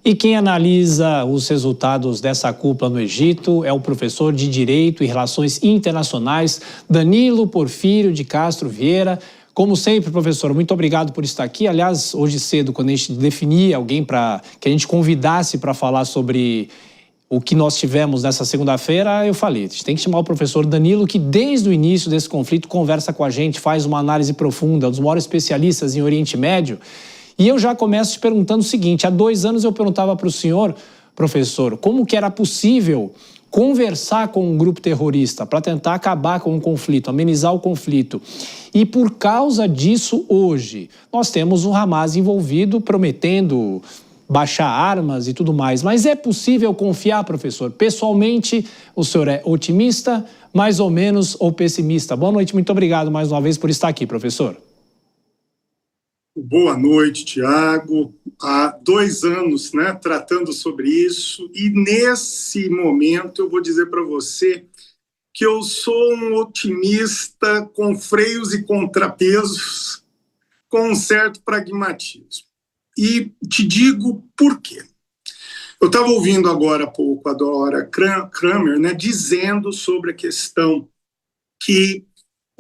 E quem analisa os resultados dessa cúpula no Egito é o professor de Direito e Relações Internacionais, Danilo Porfírio de Castro Vieira. Como sempre, professor, muito obrigado por estar aqui. Aliás, hoje cedo, quando a gente definia alguém para que a gente convidasse para falar sobre o que nós tivemos nessa segunda-feira, eu falei, a gente tem que chamar o professor Danilo, que desde o início desse conflito conversa com a gente, faz uma análise profunda, é um dos maiores especialistas em Oriente Médio. E eu já começo te perguntando o seguinte, há 2 anos eu perguntava para o senhor, professor, como que era possível conversar com um grupo terrorista para tentar acabar com o conflito, amenizar o conflito. E por causa disso, hoje, nós temos o Hamas envolvido, prometendo baixar armas e tudo mais. Mas é possível confiar, professor? Pessoalmente, o senhor é otimista, mais ou menos, ou pessimista? Boa noite, muito obrigado mais uma vez por estar aqui, professor. Boa noite, Tiago. Há 2 anos, tratando sobre isso, e nesse momento eu vou dizer para você que eu sou um otimista com freios e contrapesos, com um certo pragmatismo. E te digo por quê. Eu estava ouvindo agora há pouco a Dora Kramer, dizendo sobre a questão que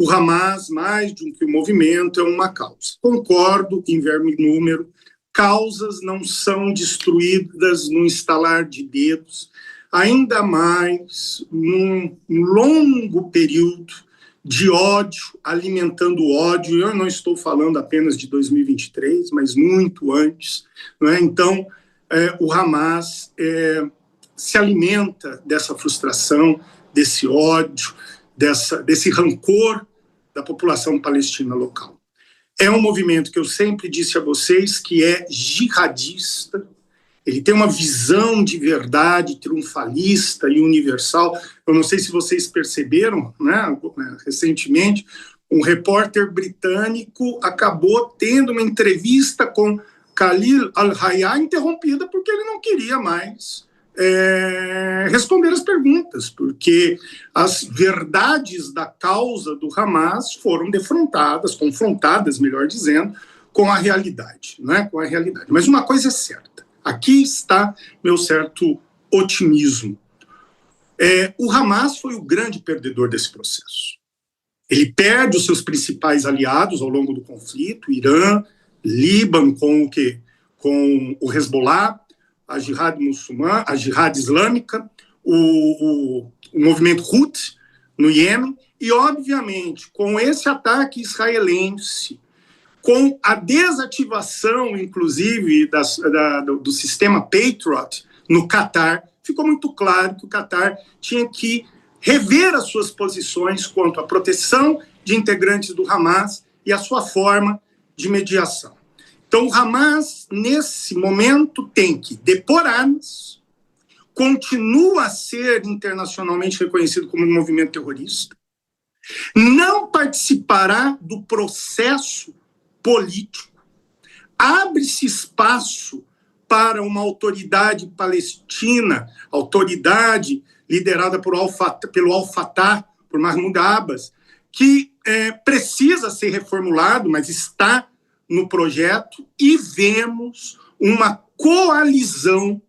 o Hamas, mais do que um movimento, é uma causa. Concordo em verbo e número, causas não são destruídas num estalar de dedos, ainda mais num longo período de ódio, alimentando o ódio. Eu não estou falando apenas de 2023, mas muito antes. Então, o Hamas se alimenta dessa frustração, desse ódio, desse rancor da população palestina local. É um movimento que eu sempre disse a vocês que é jihadista. Ele tem uma visão de verdade triunfalista e universal. Eu não sei se vocês perceberam, recentemente, um repórter britânico acabou tendo uma entrevista com Khalil al-Hayya interrompida porque ele não queria mais responder as perguntas, porque as verdades da causa do Hamas foram confrontadas, melhor dizendo, com a realidade, com a realidade. Mas uma coisa é certa, aqui está meu certo otimismo. O Hamas foi o grande perdedor desse processo. Ele perde os seus principais aliados ao longo do conflito, Irã, Líbano com o Hezbollah, a Jihad muçulmana, a Jihad islâmica, o movimento Houthi no Iêmen, e, obviamente, com esse ataque israelense, com a desativação, inclusive, do sistema Patriot no Catar, ficou muito claro que o Catar tinha que rever as suas posições quanto à proteção de integrantes do Hamas e a sua forma de mediação. Então, o Hamas, nesse momento, tem que depor armas, continua a ser internacionalmente reconhecido como um movimento terrorista, não participará do processo político, abre-se espaço para uma autoridade palestina, autoridade liderada pelo Al-Fatah, por Mahmoud Abbas, que precisa ser reformulado, mas está no projeto, e vemos uma coalizão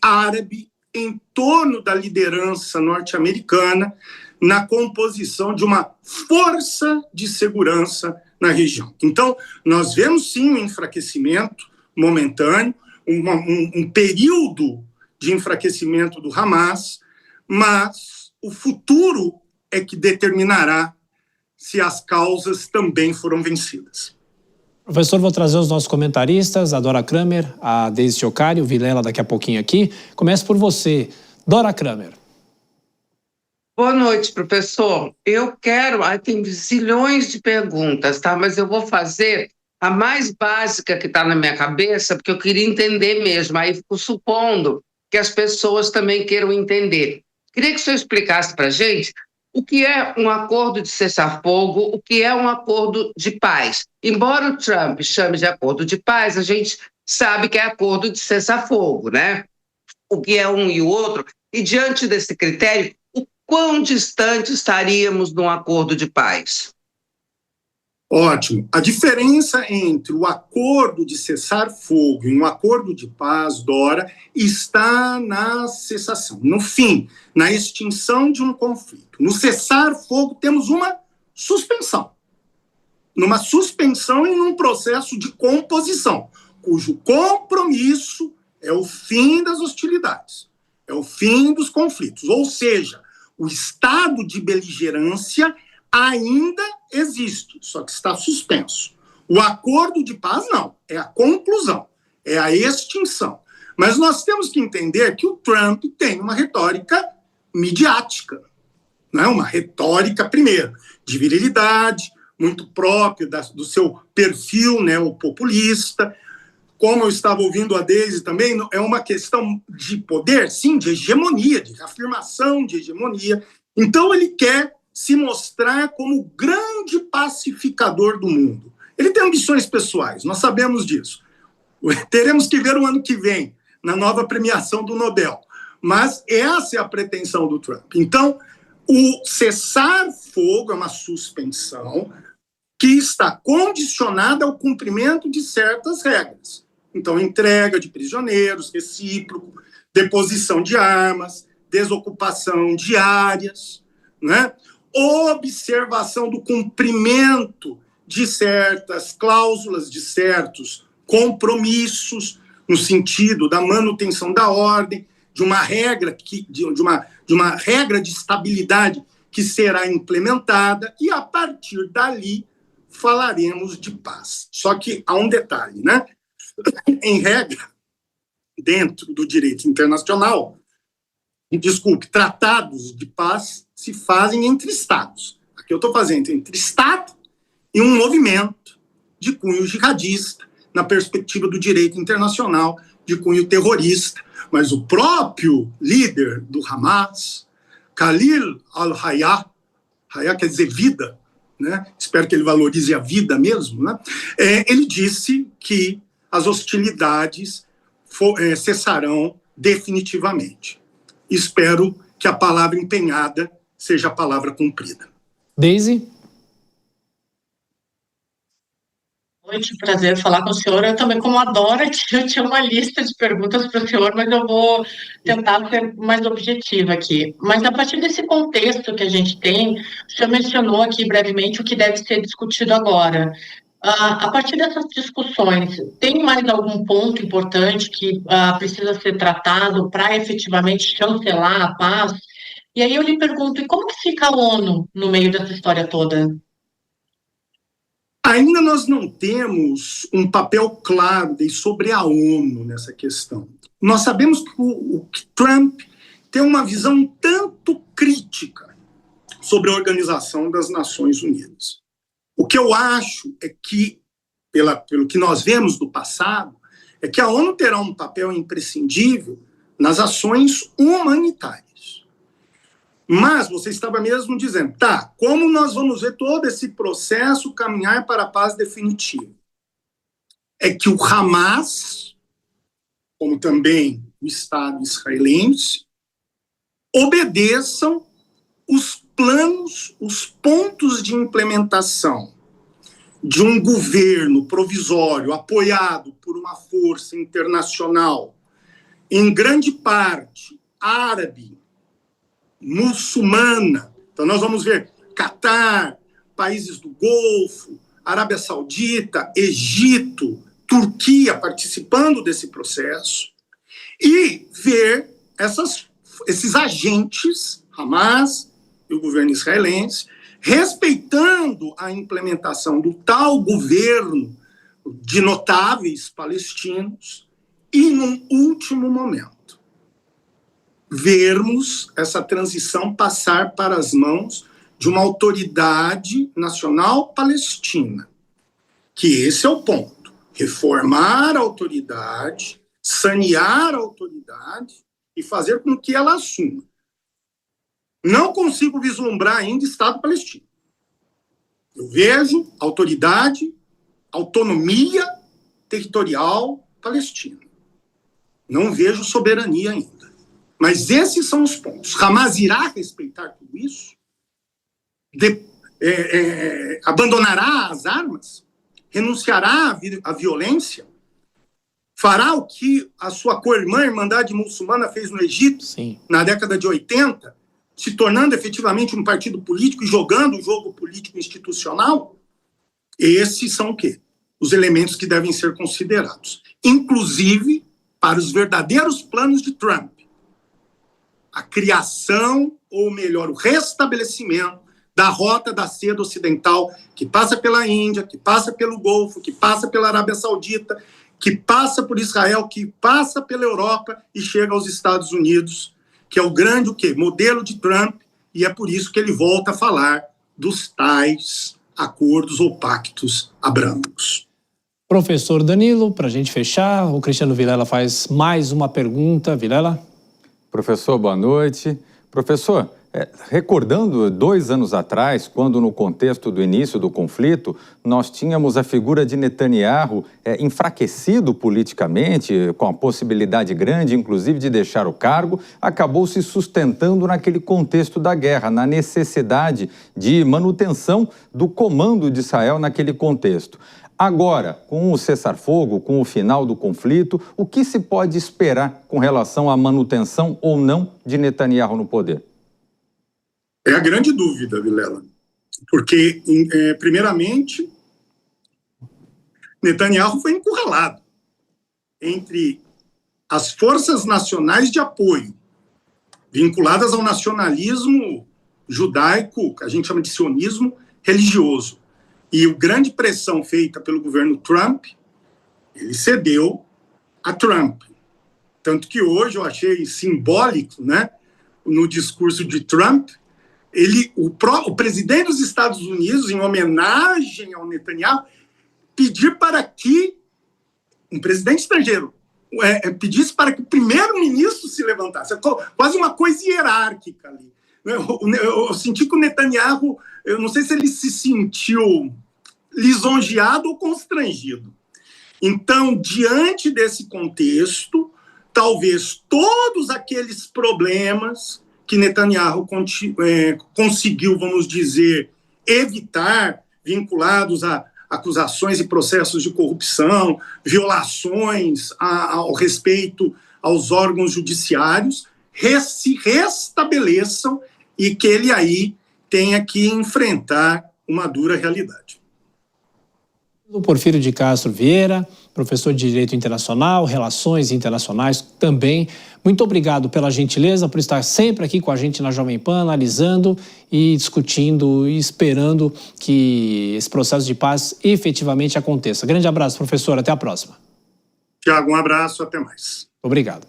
árabe em torno da liderança norte-americana na composição de uma força de segurança na região. Então, nós vemos sim um enfraquecimento momentâneo, um período de enfraquecimento do Hamas, mas o futuro é que determinará se as causas também foram vencidas. Professor, vou trazer os nossos comentaristas, a Dora Kramer, a Deise Chocari, o Vilela daqui a pouquinho aqui. Começo por você, Dora Kramer. Boa noite, professor. Tem zilhões de perguntas, tá? Mas eu vou fazer a mais básica que está na minha cabeça, porque eu queria entender mesmo. Aí fico supondo que as pessoas também queiram entender. Queria que o senhor explicasse para a gente o que é um acordo de cessar-fogo, o que é um acordo de paz. Embora o Trump chame de acordo de paz, a gente sabe que é acordo de cessar-fogo, né? O que é um e o outro. E diante desse critério, o quão distante estaríamos de um acordo de paz? Ótimo. A diferença entre o acordo de cessar-fogo e um acordo de paz, Dora, está na cessação, no fim, na extinção de um conflito. No cessar-fogo temos uma suspensão. Numa suspensão e num processo de composição, cujo compromisso é o fim das hostilidades, é o fim dos conflitos. Ou seja, o estado de beligerância ainda existe, só que está suspenso. O acordo de paz, não, é a conclusão, é a extinção. Mas nós temos que entender que o Trump tem uma retórica midiática, não é? Uma retórica, primeiro, de virilidade, muito próprio do seu perfil neopopulista. Como eu estava ouvindo a Deise também, é uma questão de poder, sim, de hegemonia, de afirmação de hegemonia. Então ele quer se mostrar como o grande pacificador do mundo. Ele tem ambições pessoais, nós sabemos disso. Teremos que ver o ano que vem, na nova premiação do Nobel. Mas essa é a pretensão do Trump. Então, o cessar-fogo é uma suspensão que está condicionada ao cumprimento de certas regras. Então, entrega de prisioneiros, recíproco, deposição de armas, desocupação de áreas, né? Observação do cumprimento de certas cláusulas, de certos compromissos, no sentido da manutenção da ordem, de uma regra de uma regra de estabilidade que será implementada, e a partir dali falaremos de paz. Só que há um detalhe, né? Em regra, dentro do direito internacional, tratados de paz se fazem entre Estados. Aqui eu estou fazendo entre Estado e um movimento de cunho jihadista, na perspectiva do direito internacional, de cunho terrorista. Mas o próprio líder do Hamas, Khalil al-Hayya, Hayya quer dizer vida, né? Espero que ele valorize a vida mesmo, né? Ele disse que as hostilidades cessarão definitivamente. Espero que a palavra empenhada seja a palavra cumprida. Deise? Boa noite, prazer falar com o senhor. Eu também, como adoro, eu tinha uma lista de perguntas para o senhor, mas eu vou tentar ser mais objetiva aqui. Mas a partir desse contexto que a gente tem, o senhor mencionou aqui brevemente o que deve ser discutido agora. A partir dessas discussões, tem mais algum ponto importante que precisa ser tratado para efetivamente chancelar a paz? E aí eu lhe pergunto, e como que fica a ONU no meio dessa história toda? Ainda nós não temos um papel claro sobre a ONU nessa questão. Nós sabemos que o Trump tem uma visão um tanto crítica sobre a Organização das Nações Unidas. O que eu acho é que, pelo que nós vemos do passado, é que a ONU terá um papel imprescindível nas ações humanitárias. Mas você estava mesmo dizendo, como nós vamos ver todo esse processo caminhar para a paz definitiva? É que o Hamas, como também o Estado israelense, obedeçam os planos, os pontos de implementação de um governo provisório apoiado por uma força internacional, em grande parte árabe, muçulmana. Então nós vamos ver Catar, países do Golfo, Arábia Saudita, Egito, Turquia participando desse processo, e ver esses agentes, Hamas e o governo israelense, respeitando a implementação do tal governo de notáveis palestinos, e, num último momento, vermos essa transição passar para as mãos de uma autoridade nacional palestina. Que esse é o ponto. Reformar a autoridade, sanear a autoridade e fazer com que ela assuma. Não consigo vislumbrar ainda Estado palestino. Eu vejo autoridade, autonomia territorial palestina. Não vejo soberania ainda. Mas esses são os pontos. Hamas irá respeitar tudo isso? abandonará as armas? Renunciará à violência? Fará o que a sua co-irmã, a Irmandade Muçulmana, fez no Egito, Sim, na década de 80, se tornando efetivamente um partido político e jogando o jogo político institucional? Esses são o quê? Os elementos que devem ser considerados, inclusive para os verdadeiros planos de Trump. A criação, ou melhor, o restabelecimento da rota da seda ocidental, que passa pela Índia, que passa pelo Golfo, que passa pela Arábia Saudita, que passa por Israel, que passa pela Europa e chega aos Estados Unidos, que é o grande o quê? Modelo de Trump, e é por isso que ele volta a falar dos tais acordos ou pactos abrâmicos. Professor Danilo, para a gente fechar, o Cristiano Vilela faz mais uma pergunta. Vilela? Professor, boa noite. Professor, recordando 2 anos atrás, quando no contexto do início do conflito, nós tínhamos a figura de Netanyahu enfraquecido politicamente, com a possibilidade grande, inclusive, de deixar o cargo, acabou se sustentando naquele contexto da guerra, na necessidade de manutenção do comando de Israel naquele contexto. Agora, com o cessar-fogo, com o final do conflito, o que se pode esperar com relação à manutenção ou não de Netanyahu no poder? É a grande dúvida, Vilela, porque, primeiramente, Netanyahu foi encurralado entre as forças nacionais de apoio, vinculadas ao nacionalismo judaico, que a gente chama de sionismo religioso, e a grande pressão feita pelo governo Trump, ele cedeu a Trump. Tanto que hoje eu achei simbólico, né, no discurso de Trump, o presidente dos Estados Unidos, em homenagem ao Netanyahu, pedir para que um presidente estrangeiro pedisse para que o primeiro-ministro se levantasse. Quase uma coisa hierárquica ali. Eu senti que o Netanyahu, eu não sei se ele se sentiu lisonjeado ou constrangido. Então, diante desse contexto, talvez todos aqueles problemas que Netanyahu conseguiu, vamos dizer, evitar, vinculados a acusações e processos de corrupção, violações ao respeito aos órgãos judiciários, se restabeleçam e que ele aí tenha que enfrentar uma dura realidade. O Porfírio de Castro Vieira, professor de Direito Internacional, Relações Internacionais também. Muito obrigado pela gentileza, por estar sempre aqui com a gente na Jovem Pan, analisando e discutindo e esperando que esse processo de paz efetivamente aconteça. Grande abraço, professor. Até a próxima. Tiago, um abraço. Até mais. Obrigado.